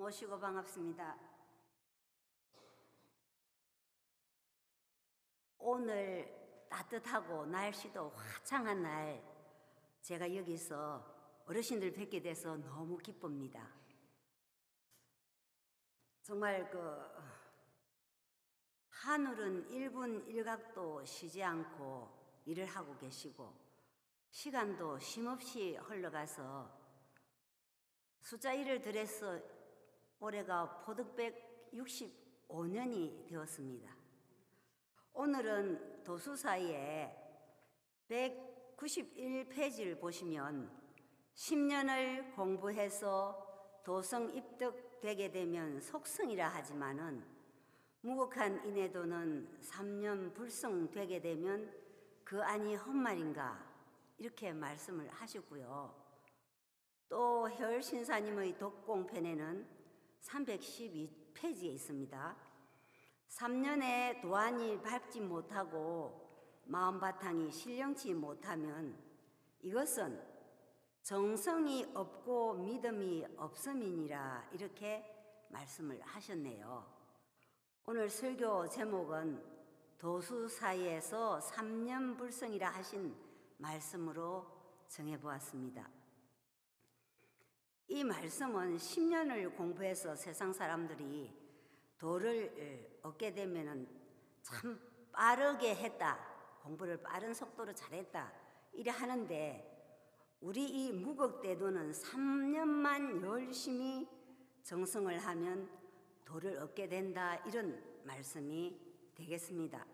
모시고 반갑습니다. 오늘 따뜻하고 날씨도 화창한 날 제가 여기서 어르신들 뵙게 돼서 너무 기쁩니다. 정말 하늘은 1분 1각도 쉬지 않고 일을 하고 계시고 시간도 쉼없이 흘러가서 숫자 1을 들여서 올해가 포득백 65년이 되었습니다. 오늘은 도수사에 191페이지를 보시면 10년을 공부해서 도성 입덕되게 되면 속성이라 하지만은 무곡한 인해도는 3년 불성되게 되면 그 안이 헛말인가 이렇게 말씀을 하셨고요. 또 혈신사님의 독공편에는 312페이지에 있습니다. 3년에 도안이 밟지 못하고 마음바탕이 신령치 못하면 이것은 정성이 없고 믿음이 없음이니라 이렇게 말씀을 하셨네요. 오늘 설교 제목은 도수사에서 3년 불성이라 하신 말씀으로 정해보았습니다. 이 말씀은 10년을 공부해서 세상 사람들이 도를 얻게 되면 참 빠르게 했다, 공부를 빠른 속도로 잘했다 이래 하는데 우리 이 무극대도는 3년만 열심히 정성을 하면 도를 얻게 된다 이런 말씀이 되겠습니다.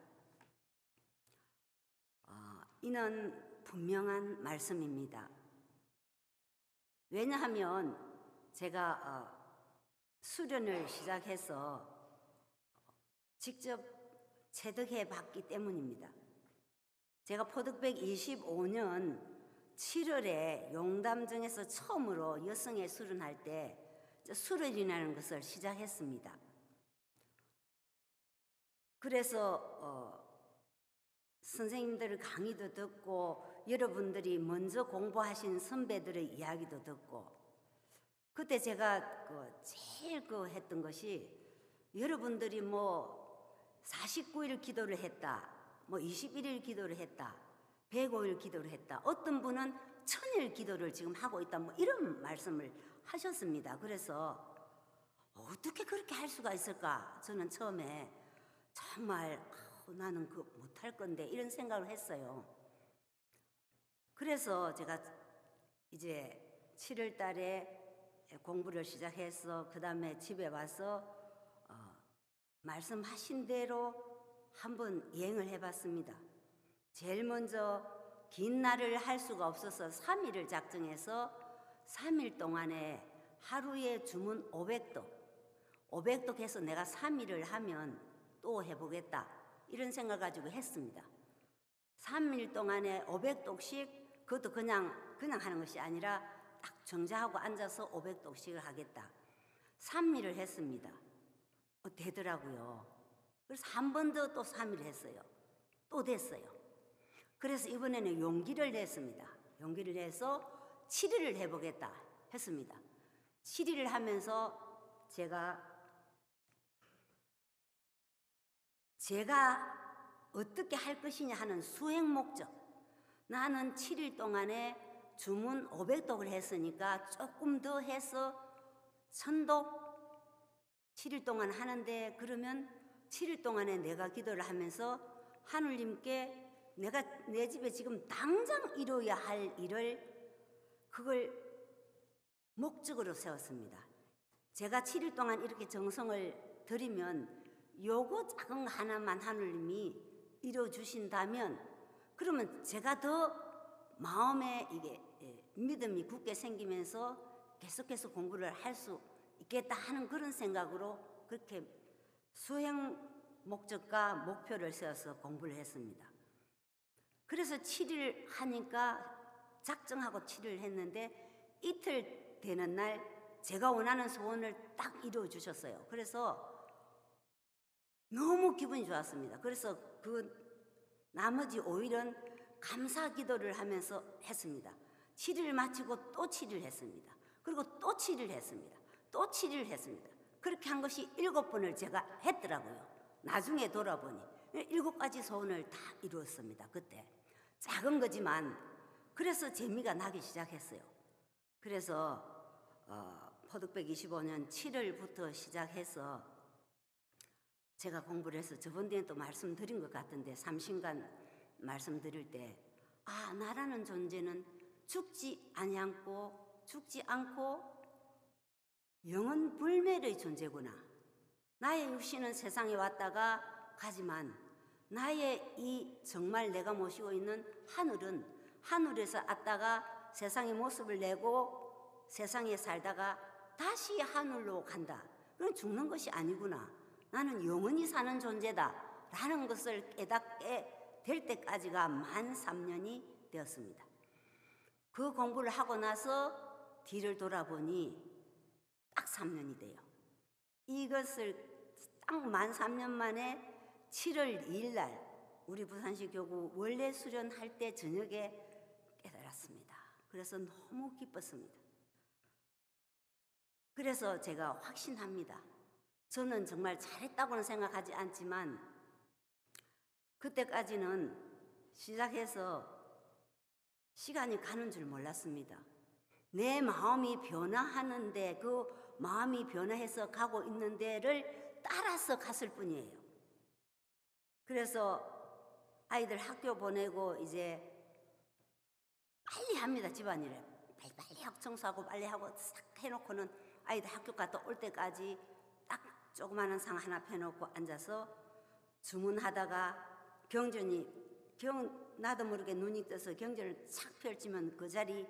이는 분명한 말씀입니다. 왜냐하면 제가 수련을 시작해서 직접 체득해 봤기 때문입니다. 제가 포득백 25년 7월에 용담정에서 처음으로 여성에 수련할 때 수련이라는 것을 시작했습니다. 그래서 선생님들 강의도 듣고 여러분들이 먼저 공부하신 선배들의 이야기도 듣고 그때 제가 제일 했던 것이 여러분들이 49일 기도를 했다, 21일 기도를 했다, 105일 기도를 했다, 어떤 분은 1000일 기도를 지금 하고 있다 이런 말씀을 하셨습니다. 그래서 어떻게 그렇게 할 수가 있을까? 저는 처음에 정말 나는 못할 건데 이런 생각을 했어요. 그래서 제가 이제 7월 달에 공부를 시작해서 그 다음에 집에 와서 말씀하신 대로 한번 이행을 해봤습니다. 제일 먼저 긴 날을 할 수가 없어서 3일을 작정해서 3일 동안에 하루에 주문 500독 해서 내가 3일을 하면 또 해보겠다 이런 생각을 가지고 했습니다. 3일 동안에 500독씩 그것도 그냥 하는 것이 아니라 딱 정자하고 앉아서 500독씩을 하겠다. 3일을 했습니다. 되더라고요. 그래서 한 번 더 또 3일 했어요. 또 됐어요. 그래서 이번에는 용기를 냈습니다. 용기를 내서 7일을 해보겠다 했습니다. 7일을 하면서 제가 어떻게 할 것이냐 하는 수행 목적, 나는 7일 동안에 주문 500독을 했으니까 조금 더 해서 1000독 7일 동안 하는데, 그러면 7일 동안에 내가 기도를 하면서 하느님께 내가 내 집에 지금 당장 이루어야 할 일을 그걸 목적으로 세웠습니다. 제가 7일 동안 이렇게 정성을 들이면 요거 작은 거 하나만 하느님이 이루어주신다면 그러면 제가 더 마음에 이게 믿음이 굳게 생기면서 계속해서 공부를 할 수 있겠다 하는 그런 생각으로 그렇게 수행 목적과 목표를 세워서 공부를 했습니다. 그래서 7일 하니까 작정하고 7일 했는데 이틀 되는 날 제가 원하는 소원을 딱 이루어 주셨어요. 그래서 너무 기분이 좋았습니다. 그래서 나머지 5일은 감사 기도를 하면서 했습니다. 7일 마치고 또 7일 했습니다. 그리고 또 7일 했습니다. 또 7일 했습니다. 그렇게 한 것이 7번을 제가 했더라고요. 나중에 돌아보니 7가지 소원을 다 이루었습니다. 그때 작은 거지만 그래서 재미가 나기 시작했어요. 그래서 포득백 25년 7월부터 시작해서 제가 공부를 해서 저번에 또 말씀드린 것 같은데 삼신간 말씀드릴 때 나라는 존재는 죽지 않고 영원 불멸의 존재구나. 나의 육신은 세상에 왔다가 가지만 나의 이 정말 내가 모시고 있는 하늘은 하늘에서 왔다가 세상의 모습을 내고 세상에 살다가 다시 하늘로 간다. 그건 죽는 것이 아니구나. 나는 영원히 사는 존재다 라는 것을 깨닫게 될 때까지가 만 3년이 되었습니다. 그 공부를 하고 나서 뒤를 돌아보니 딱 3년이 돼요. 이것을 딱 만 3년 만에 7월 2일 날 우리 부산시 교구 원래 수련할 때 저녁에 깨달았습니다. 그래서 너무 기뻤습니다. 그래서 제가 확신합니다. 저는 정말 잘했다고는 생각하지 않지만 그때까지는 시작해서 시간이 가는 줄 몰랐습니다. 내 마음이 변화하는데 그 마음이 변화해서 가고 있는 데를 따라서 갔을 뿐이에요. 그래서 아이들 학교 보내고 이제 빨리 합니다. 집안일을 빨리 청소하고 빨리 하고 싹 해놓고는 아이들 학교 갔다 올 때까지 딱 조그마한 상 하나 펴놓고 앉아서 주문하다가 나도 모르게 눈이 떠서 경전을 착 펼치면 그 자리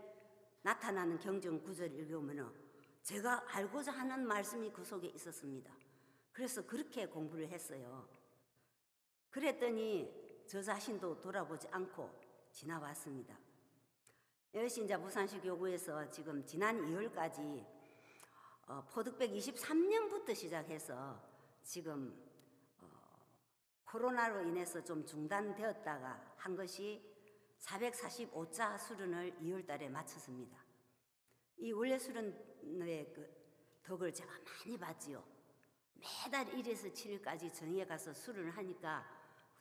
나타나는 경전 구절을 읽으면 제가 알고자 하는 말씀이 그 속에 있었습니다. 그래서 그렇게 공부를 했어요. 그랬더니 저 자신도 돌아보지 않고 지나왔습니다. 이것이 이제 부산시 교구에서 지금 지난 2월까지 포득백 23년부터 시작해서 지금 코로나로 인해서 좀 중단되었다가 한 것이 445자 수련을 2월 달에 마쳤습니다. 이 원래 수련의 그 덕을 제가 많이 봤지요. 매달 1에서 7일까지 정에 가서 수련을 하니까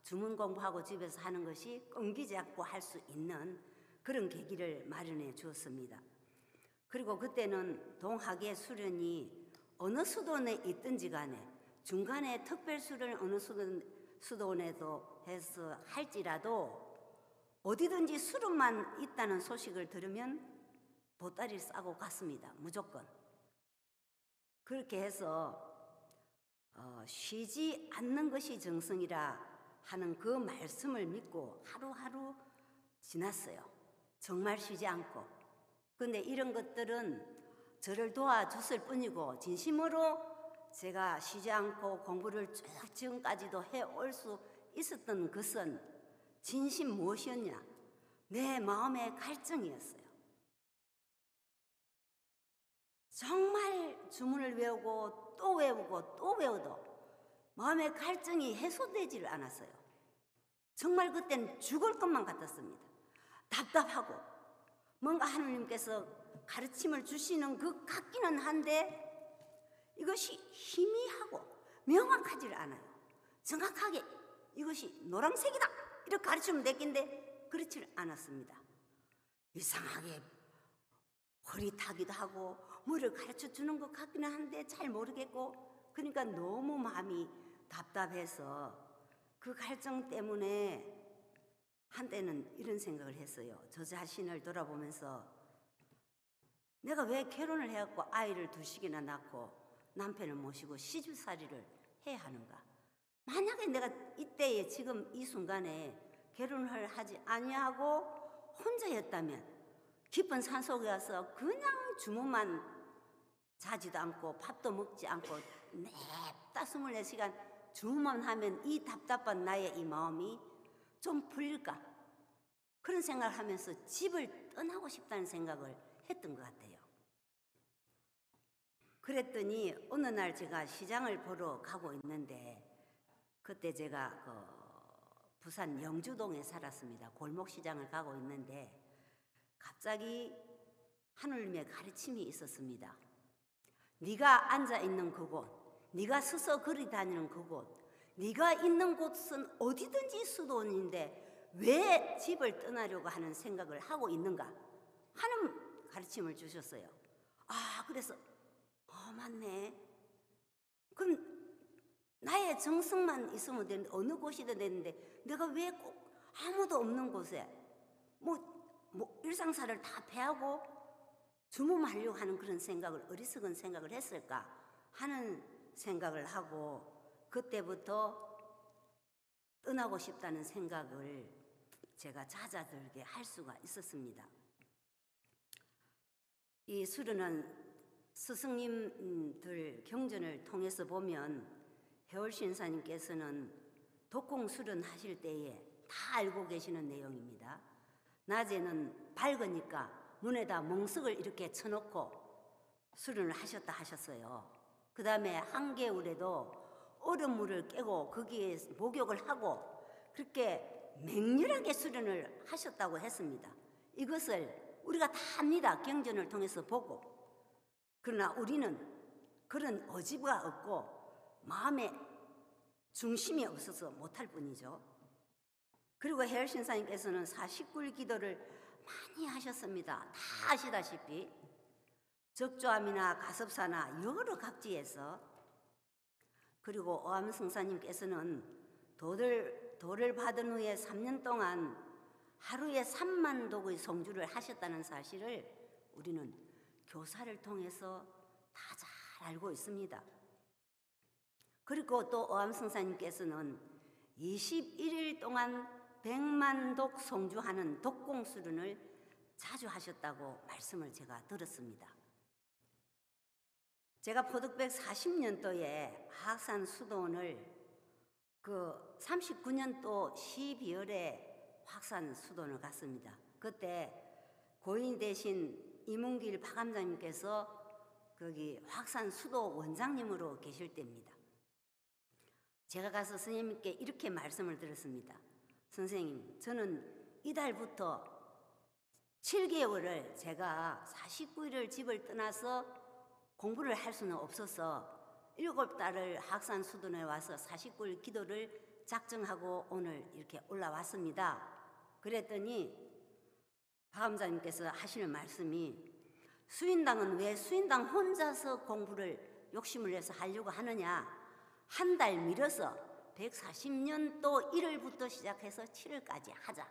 주문 공부하고 집에서 하는 것이 끊기지 않고 할 수 있는 그런 계기를 마련해 주었습니다. 그리고 그때는 동학의 수련이 어느 수도원에 있든지 간에 중간에 특별 수련을 어느 수도원에도 해서 할지라도 어디든지 수련만 있다는 소식을 들으면 보따리를 싸고 갔습니다. 무조건. 그렇게 해서 쉬지 않는 것이 정성이라 하는 그 말씀을 믿고 하루하루 지났어요. 정말 쉬지 않고. 근데 이런 것들은 저를 도와줬을 뿐이고 진심으로 제가 쉬지 않고 공부를 쭉 지금까지도 해올 수 있었던 것은 진심 무엇이었냐? 내 마음의 갈증이었어요. 정말 주문을 외우고 또 외우고 또 외워도 마음의 갈증이 해소되지를 않았어요. 정말 그때는 죽을 것만 같았습니다. 답답하고 뭔가 하느님께서 가르침을 주시는 그 같기는 한데 이것이 희미하고 명확하지를 않아요. 정확하게 이것이 노란색이다 이렇게 가르치면 됐긴데 그렇지를 않았습니다. 이상하게 흐릿하기도 하고 뭐를 가르쳐 주는 것 같기는 한데 잘 모르겠고 그러니까 너무 마음이 답답해서 그 갈증 때문에 한때는 이런 생각을 했어요. 저 자신을 돌아보면서 내가 왜 결혼을 해갖고 아이를 2씩이나 낳고 남편을 모시고 시집살이를 해야 하는가? 만약에 내가 이때에 지금 이 순간에 결혼을 하지 아니하고 혼자였다면 깊은 산속에 와서 그냥 주무만 자지도 않고 밥도 먹지 않고 냅다 24시간 주무만 하면 이 답답한 나의 이 마음이 좀 풀릴까? 그런 생각을 하면서 집을 떠나고 싶다는 생각을 했던 것 같아요. 그랬더니 어느 날 제가 시장을 보러 가고 있는데 그때 제가 부산 영주동에 살았습니다. 골목시장을 가고 있는데 갑자기 하느님의 가르침이 있었습니다. 네가 앉아 있는 그곳, 네가 서서 걸어 다니는 그곳, 네가 있는 곳은 어디든지 수도원인데 왜 집을 떠나려고 하는 생각을 하고 있는가 하는 가르침을 주셨어요. 그래서 맞네. 그럼 나의 정성만 있으면 되는데, 어느 곳이든 되는데 내가 왜 꼭 아무도 없는 곳에 일상사를 다 패하고 주무하려고 하는 그런 생각을, 어리석은 생각을 했을까 하는 생각을 하고, 그때부터 떠나고 싶다는 생각을 제가 잦아들게 할 수가 있었습니다. 이 수련은 스승님들 경전을 통해서 보면 해월신사님께서는 독공 수련하실 때에 다 알고 계시는 내용입니다. 낮에는 밝으니까 문에다 멍석을 이렇게 쳐놓고 수련을 하셨다 하셨어요. 그 다음에 한겨울에도 얼음물을 깨고 거기에 목욕을 하고 그렇게 맹렬하게 수련을 하셨다고 했습니다. 이것을 우리가 다 합니다. 경전을 통해서 보고. 그러나 우리는 그런 어지가 없고 마음에 중심이 없어서 못할 뿐이죠. 그리고 해열신사님께서는 40굴 기도를 많이 하셨습니다. 다 아시다시피 적조암이나 가섭사나 여러 각지에서. 그리고 오암승사님께서는 도를 받은 후에 3년 동안 하루에 3만 독의 성주를 하셨다는 사실을 우리는 교사를 통해서 다 잘 알고 있습니다. 그리고 또 오암승사님께서는 21일 동안 100만 독 성주하는 독공수련을 자주 하셨다고 말씀을 제가 들었습니다. 제가 포득백 40년도에 하악산 수도원을 39년도 12월에 화악산 수도원을 갔습니다. 그때 고인 대신 이문길 박감장님께서 거기 화악산 수도 원장님으로 계실 때입니다. 제가 가서 선생님께 이렇게 말씀을 드렸습니다. 선생님, 저는 이달부터 7개월을 제가 49일을 집을 떠나서 공부를 할 수는 없어서 7달을 하악산 수도원에 와서 49일 기도를 작정하고 오늘 이렇게 올라왔습니다. 그랬더니 박감장님께서 하시는 말씀이, 수인당은 왜 수인당 혼자서 공부를 욕심을 내서 하려고 하느냐, 한 달 미뤄서 140년도 1월부터 시작해서 7월까지 하자,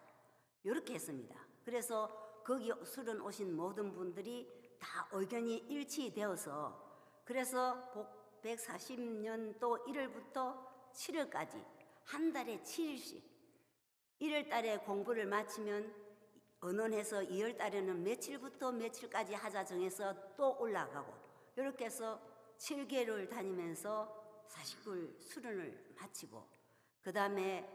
이렇게 했습니다. 그래서 거기 수련 오신 모든 분들이 다 의견이 일치되어서, 그래서 140년도 1월부터 7월까지 한 달에 7일씩 1월 달에 공부를 마치면 언론에서 2월 달에는 며칠부터 며칠까지 하자 정해서 또 올라가고, 이렇게 해서 7개월을 다니면서 40굴 수련을 마치고, 그 다음에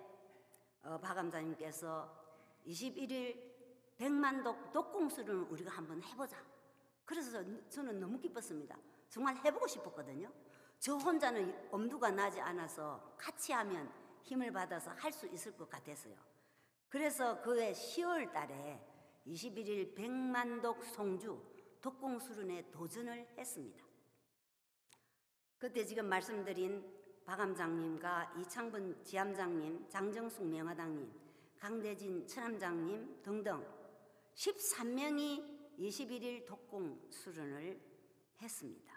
박감장님께서 21일 100만 독공 수련을 우리가 한번 해보자. 그래서 저는 너무 기뻤습니다. 정말 해보고 싶었거든요. 저 혼자는 엄두가 나지 않아서 같이 하면 힘을 받아서 할 수 있을 것 같았어요. 그래서 그해 10월 달에 21일 100만 독 송주 독공 수련에 도전을 했습니다. 그때 지금 말씀드린 박암장님과 이창분 지함장님, 장정숙 명화당님, 강대진 천함장님 등등 13명이 21일 독공 수련을 했습니다.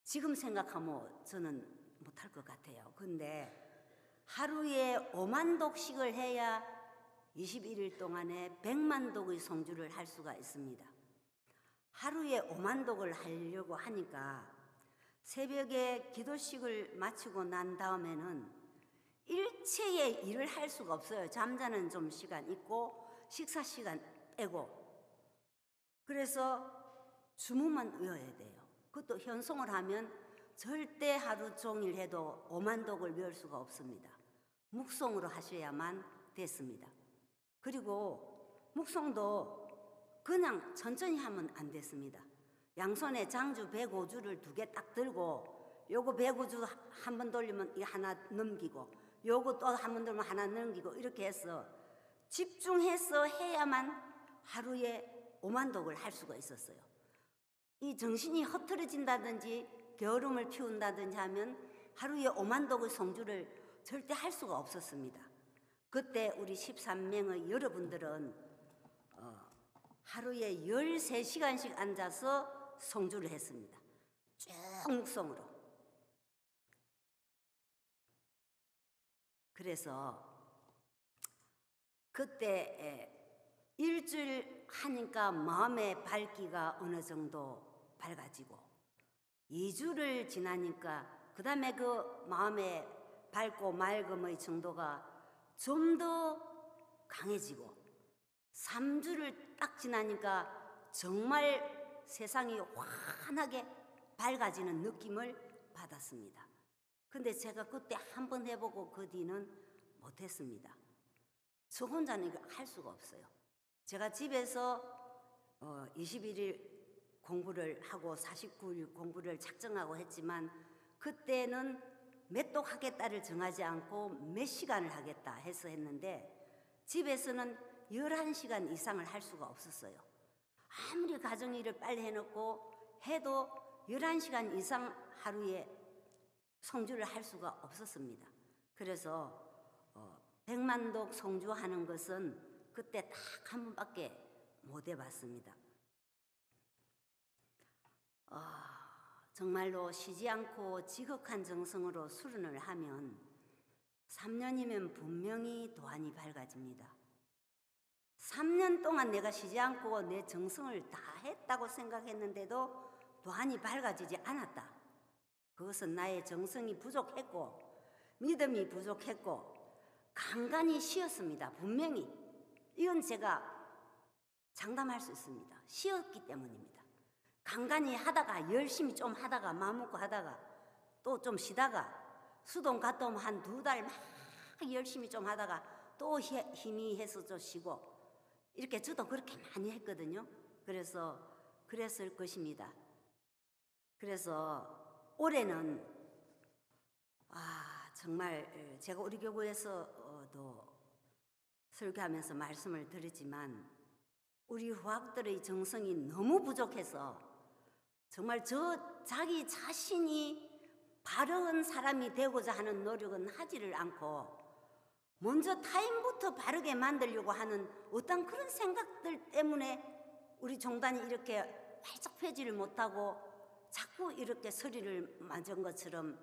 지금 생각하면 저는 못할 것 같아요. 근데 하루에 5만 독씩을 해야 21일 동안에 100만 독의 성주를 할 수가 있습니다. 하루에 5만 독을 하려고 하니까 새벽에 기도식을 마치고 난 다음에는 일체의 일을 할 수가 없어요. 잠자는 좀 시간 있고 식사 시간 빼고. 그래서 주문만 외워야 돼요. 그것도 현송을 하면 절대 하루 종일 해도 5만 독을 외울 수가 없습니다. 묵송으로 하셔야만 됐습니다. 그리고 묵송도 그냥 천천히 하면 안 됐습니다. 양손에 장주 105주를 2개 딱 들고, 요거 105주 한 번 돌리면 이 하나 넘기고, 요거 또 한 번 돌리면 하나 넘기고, 이렇게 해서 집중해서 해야만 하루에 5만 독을 할 수가 있었어요. 이 정신이 흐트러진다든지 게으름을 피운다든지 하면 하루에 5만 독의 성주를 절대 할 수가 없었습니다. 그때 우리 13명의 여러분들은 하루에 13시간씩 앉아서 성주를 했습니다. 쭉 묵성으로. 그래서 그때 일주일 하니까 마음의 밝기가 어느 정도 밝아지고 2주를 지나니까 그 다음에 그 마음의 밝고 맑음의 정도가 좀 더 강해지고 3주를 딱 지나니까 정말 세상이 환하게 밝아지는 느낌을 받았습니다. 근데 제가 그때 한번 해보고 그 뒤는 못했습니다. 저 혼자는 이거 할 수가 없어요. 제가 집에서 21일 공부를 하고 49일 공부를 작정하고 했지만 그때는 몇 독 하겠다를 정하지 않고 몇 시간을 하겠다 해서 했는데 집에서는 11시간 이상을 할 수가 없었어요. 아무리 가정일을 빨리 해놓고 해도 11시간 이상 하루에 성주를 할 수가 없었습니다. 그래서 100만독 성주하는 것은 그때 딱 한 번밖에 못 해봤습니다. 정말로 쉬지 않고 지극한 정성으로 수련을 하면 3년이면 분명히 도안이 밝아집니다. 3년 동안 내가 쉬지 않고 내 정성을 다 했다고 생각했는데도 도안이 밝아지지 않았다. 그것은 나의 정성이 부족했고 믿음이 부족했고 간간히 쉬었습니다. 분명히 이건 제가 장담할 수 있습니다. 쉬었기 때문입니다. 간간히 하다가 열심히 좀 하다가 마음 먹고 하다가 또 좀 쉬다가 수동 갔다 오면 한 2달 막 열심히 좀 하다가 또 힘이 해서 좀 쉬고 이렇게 저도 그렇게 많이 했거든요. 그래서 그랬을 것입니다. 그래서 올해는 정말 제가 우리 교구에서도 설교하면서 말씀을 드렸지만 우리 후학들의 정성이 너무 부족해서 정말 자기 자신이 바른 사람이 되고자 하는 노력은 하지를 않고 먼저 타인부터 바르게 만들려고 하는 어떤 그런 생각들 때문에 우리 종단이 이렇게 활짝 펴지를 못하고 자꾸 이렇게 서리를 맞은 것처럼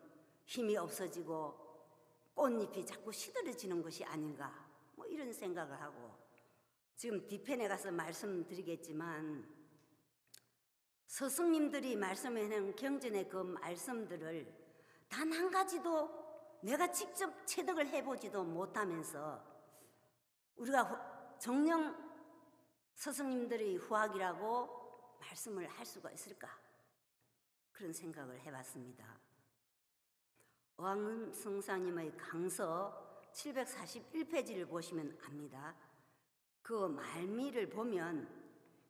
힘이 없어지고 꽃잎이 자꾸 시들어지는 것이 아닌가 뭐 이런 생각을 하고 지금 뒤편에 가서 말씀드리겠지만 스승님들이 말씀해놓은 경전의 그 말씀들을 단 한 가지도 내가 직접 체득을 해보지도 못하면서 우리가 정녕 스승님들의 후학이라고 말씀을 할 수가 있을까? 그런 생각을 해봤습니다. 어황금 성사님의 강서 741페이지를 보시면 압니다. 그 말미를 보면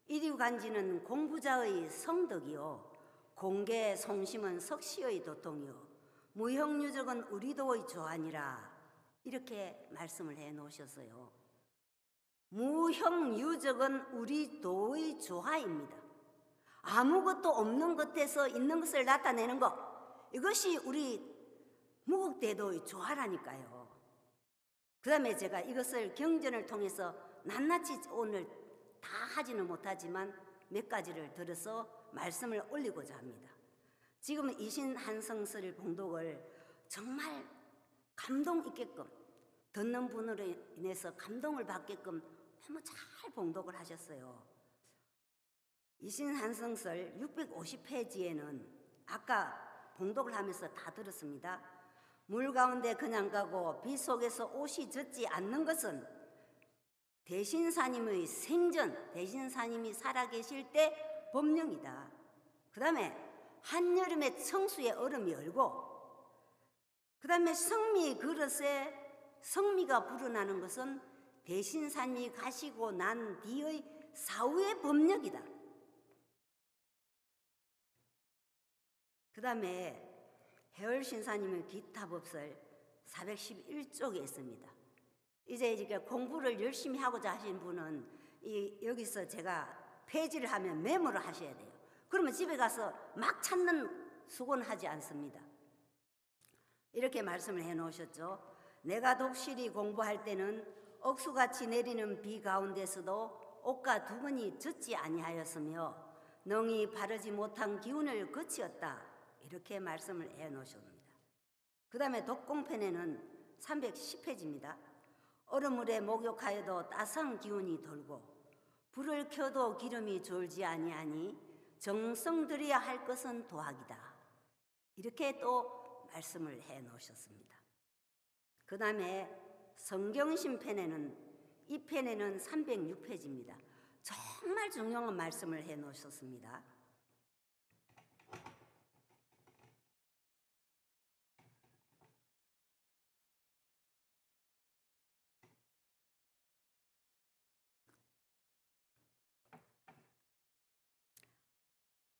이리간지는 공부자의 성덕이요 공개 송심은 석시의 도통이요 무형유적은 우리도의 조안이라 이렇게 말씀을 해 놓으셨어요. 무형유적은 우리도의 조화입니다. 아무것도 없는 것에서 있는 것을 나타내는 것 이것이 우리 무국대도의 조화라니까요. 그 다음에 제가 이것을 경전을 통해서 낱낱이 오늘 다 하지는 못하지만 몇 가지를 들어서 말씀을 올리고자 합니다. 지금 이신한성설 봉독을 정말 감동 있게끔 듣는 분으로 인해서 감동을 받게끔 너무 잘 봉독을 하셨어요. 이신한성설 650페이지에는 아까 봉독을 하면서 다 들었습니다. 물 가운데 그냥 가고 빛 속에서 옷이 젖지 않는 것은 대신사님의 생전, 대신사님이 살아계실 때 법령이다. 그 다음에 한여름에 청수의 얼음이 얼고 그 다음에 성미의 그릇에 성미가 불어나는 것은 대신사님이 가시고 난 뒤의 사후의 법령이다. 그 다음에 해월신사님의 기타법설 411쪽에 있습니다. 이제 공부를 열심히 하고자 하신 분은 여기서 제가 페이지를 하면 메모를 하셔야 돼요. 그러면 집에 가서 막 찾는 수고는 하지 않습니다. 이렇게 말씀을 해놓으셨죠. 내가 독실히 공부할 때는 억수같이 내리는 비 가운데서도 옷과 두근이 젖지 아니하였으며 능히 바르지 못한 기운을 그치었다. 이렇게 말씀을 해놓으십니다. 그 다음에 독공편에는 310페이지입니다. 얼음물에 목욕하여도 따스한 기운이 돌고 불을 켜도 기름이 졸지 아니하니 정성 들여야 할 것은 도학이다. 이렇게 또 말씀을 해놓으셨습니다. 그 다음에 성경신편에는 이 편에는 306페이지입니다. 정말 중요한 말씀을 해놓으셨습니다.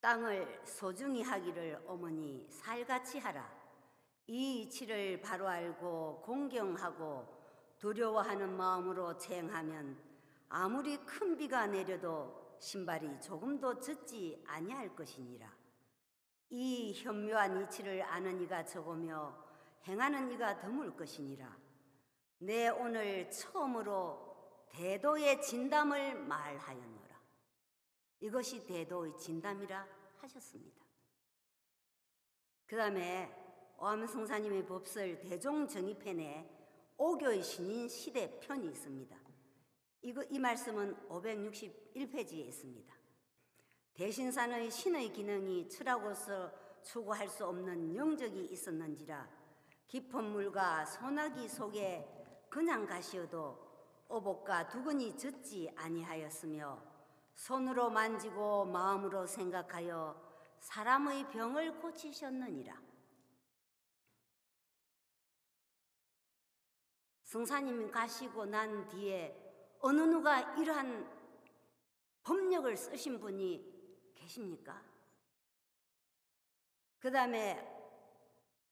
땅을 소중히 하기를 어머니 살같이 하라. 이 이치를 바로 알고 공경하고 두려워하는 마음으로 체행하면 아무리 큰 비가 내려도 신발이 조금도 젖지 아니할 것이니라. 이 현묘한 이치를 아는 이가 적으며 행하는 이가 드물 것이니라. 내 오늘 처음으로 대도의 진담을 말하였노라. 이것이 대도의 진담이라 하셨습니다. 그 다음에 오암성사님의 법설 대종정의편에 오교의 신인 시대 편이 있습니다. 이 말씀은 561페이지에 있습니다. 대신산의 신의 기능이 철학으로서 추구할 수 없는 영적이 있었는지라 깊은 물과 소나기 속에 그냥 가시어도 어복과 두근이 젖지 아니하였으며 손으로 만지고 마음으로 생각하여 사람의 병을 고치셨느니라. 성사님이 가시고 난 뒤에 어느 누가 이러한 법력을 쓰신 분이 계십니까? 그 다음에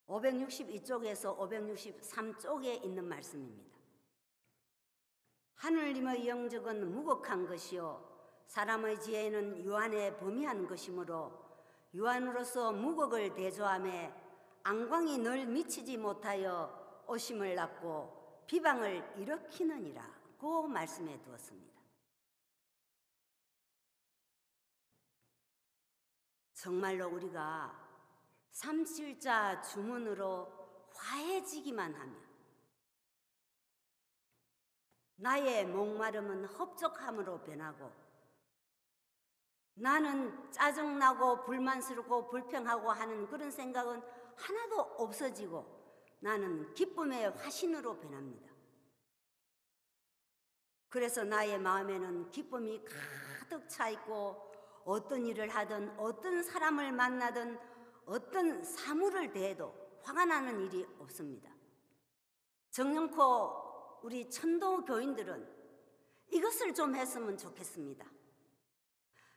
562쪽에서 563쪽에 있는 말씀입니다. 하늘님의 영적은 무곡한 것이요 사람의 지혜는 유한에 범이한 것이므로 유한으로서 무곡을 대조하며 안광이 늘 미치지 못하여 오심을 낳고 비방을 일으키느니라 고 말씀해 두었습니다. 정말로 우리가 삼실자 주문으로 화해지기만 하면 나의 목마름은 흡족함으로 변하고 나는 짜증나고 불만스럽고 불평하고 하는 그런 생각은 하나도 없어지고 나는 기쁨의 화신으로 변합니다. 그래서 나의 마음에는 기쁨이 가득 차 있고 어떤 일을 하든 어떤 사람을 만나든 어떤 사물을 대해도 화가 나는 일이 없습니다. 정령코 우리 천도 교인들은 이것을 좀 했으면 좋겠습니다.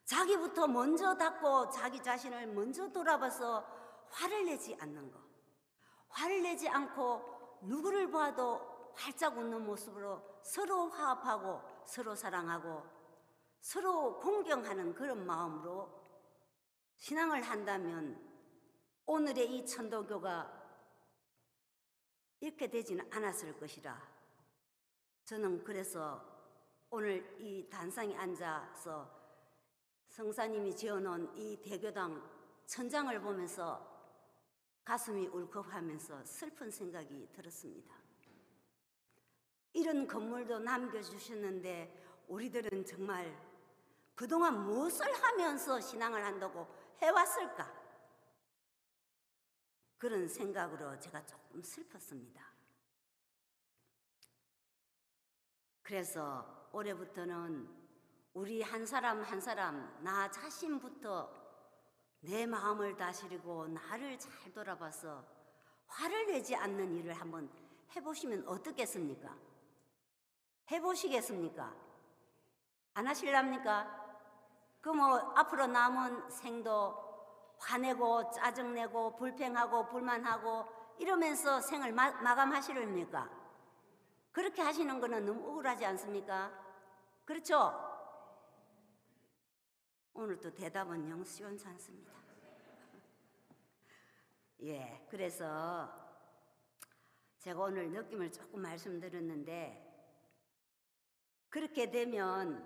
자기부터 먼저 닦고 자기 자신을 먼저 돌아봐서 화를 내지 않는 것. 화를 내지 않고 누구를 봐도 활짝 웃는 모습으로 서로 화합하고 서로 사랑하고 서로 공경하는 그런 마음으로 신앙을 한다면 오늘의 이 천도교가 이렇게 되지는 않았을 것이라 저는 그래서 오늘 이 단상에 앉아서 성사님이 지어놓은 이 대교당 천장을 보면서 가슴이 울컥하면서 슬픈 생각이 들었습니다. 이런 건물도 남겨주셨는데 우리들은 정말 그동안 무엇을 하면서 신앙을 한다고 해왔을까? 그런 생각으로 제가 조금 슬펐습니다. 그래서 올해부터는 우리 한 사람 한 사람 나 자신부터 내 마음을 다스리고 나를 잘 돌아봐서 화를 내지 않는 일을 한번 해보시면 어떻겠습니까? 해보시겠습니까? 안 하실랍니까? 그럼 앞으로 남은 생도 화내고 짜증내고 불평하고 불만하고 이러면서 생을 마감하시렵니까? 그렇게 하시는 거는 너무 억울하지 않습니까? 그렇죠? 오늘도 대답은 영 시원치 않습니다. 예, 그래서 제가 오늘 느낌을 조금 말씀드렸는데, 그렇게 되면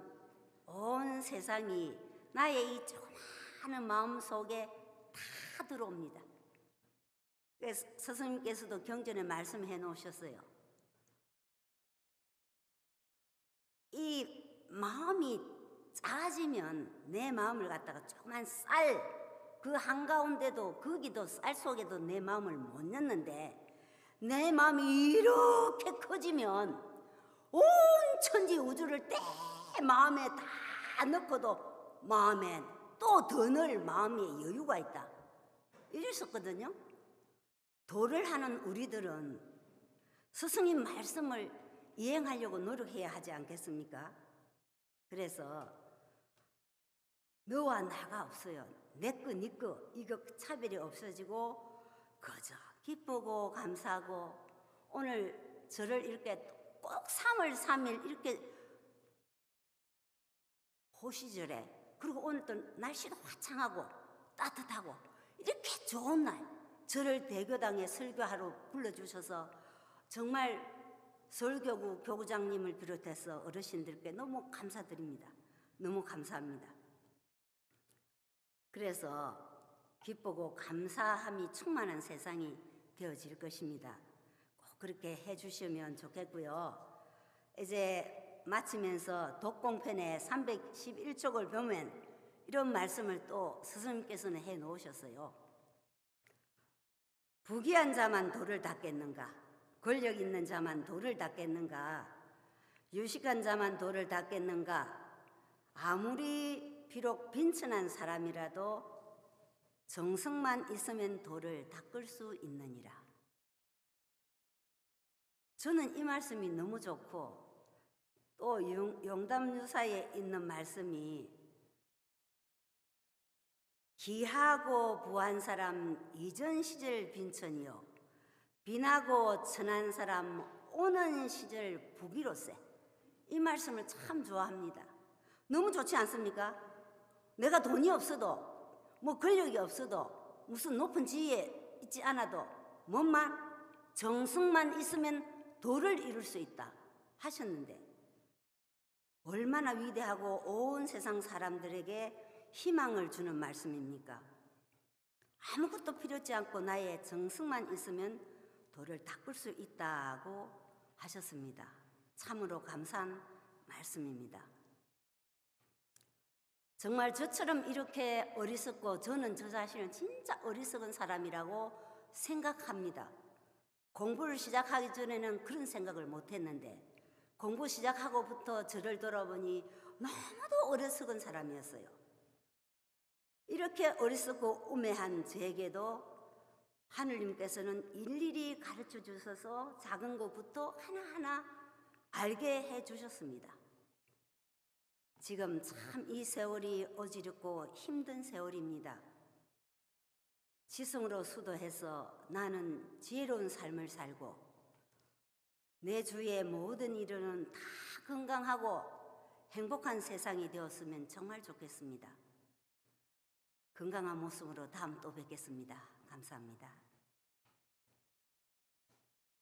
온 세상이 나의 이 조그마한 마음 속에 다 들어옵니다. 그래서 스승님께서도 경전에 말씀해 놓으셨어요. 이 마음이 작아지면 내 마음을 갖다가 조그만 쌀, 그 한가운데도, 거기도 쌀 속에도 내 마음을 못 넣는데, 내 마음이 이렇게 커지면 온 천지 우주를 때 마음에 다 넣고도 마음에 또 더 넣을 마음의 여유가 있다, 이랬었거든요. 도를 하는 우리들은 스승님 말씀을 이행하려고 노력해야 하지 않겠습니까? 그래서 너와 나가 없어요. 내 거, 네 거, 이거 차별이 없어지고 그저 기쁘고 감사하고, 오늘 저를 이렇게 꼭 3월 3일 이렇게 호시절에, 그리고 오늘 또 날씨도 화창하고 따뜻하고 이렇게 좋은 날 저를 대교당에 설교하러 불러주셔서 정말 설교구 교구장님을 비롯해서 어르신들께 너무 감사드립니다. 너무 감사합니다. 그래서 기쁘고 감사함이 충만한 세상이 되어질 것입니다. 꼭 그렇게 해주시면 좋겠고요. 이제 마치면서 독공편의 311쪽을 보면 이런 말씀을 또 스승님께서는 해 놓으셨어요. 부귀한 자만 도를 닦겠는가? 권력 있는 자만 도를 닦겠는가? 유식한 자만 도를 닦겠는가? 아무리 비록 빈천한 사람이라도 정성만 있으면 도를 닦을 수 있느니라. 저는 이 말씀이 너무 좋고, 또 용담유사에 있는 말씀이 기하고 부한 사람 이전 시절 빈천이요, 빈하고 천한 사람 오는 시절 부귀로세. 이 말씀을 참 좋아합니다. 너무 좋지 않습니까? 내가 돈이 없어도, 뭐 권력이 없어도, 무슨 높은 지위에 있지 않아도 뭐만 정성만 있으면 도를 이룰 수 있다 하셨는데, 얼마나 위대하고 온 세상 사람들에게 희망을 주는 말씀입니까? 아무것도 필요치 않고 나의 정성만 있으면 도를 닦을 수 있다고 하셨습니다. 참으로 감사한 말씀입니다. 정말 저처럼 이렇게 어리석고, 저는 저 자신을 진짜 어리석은 사람이라고 생각합니다. 공부를 시작하기 전에는 그런 생각을 못했는데, 공부 시작하고부터 저를 돌아보니 너무도 어리석은 사람이었어요. 이렇게 어리석고 우매한 저에게도 하느님께서는 일일이 가르쳐 주셔서 작은 것부터 하나하나 알게 해 주셨습니다. 지금 참 이 세월이 어지럽고 힘든 세월입니다. 지성으로 수도해서 나는 지혜로운 삶을 살고, 내 주위의 모든 일은 다 건강하고 행복한 세상이 되었으면 정말 좋겠습니다. 건강한 모습으로 다음 또 뵙겠습니다. 감사합니다.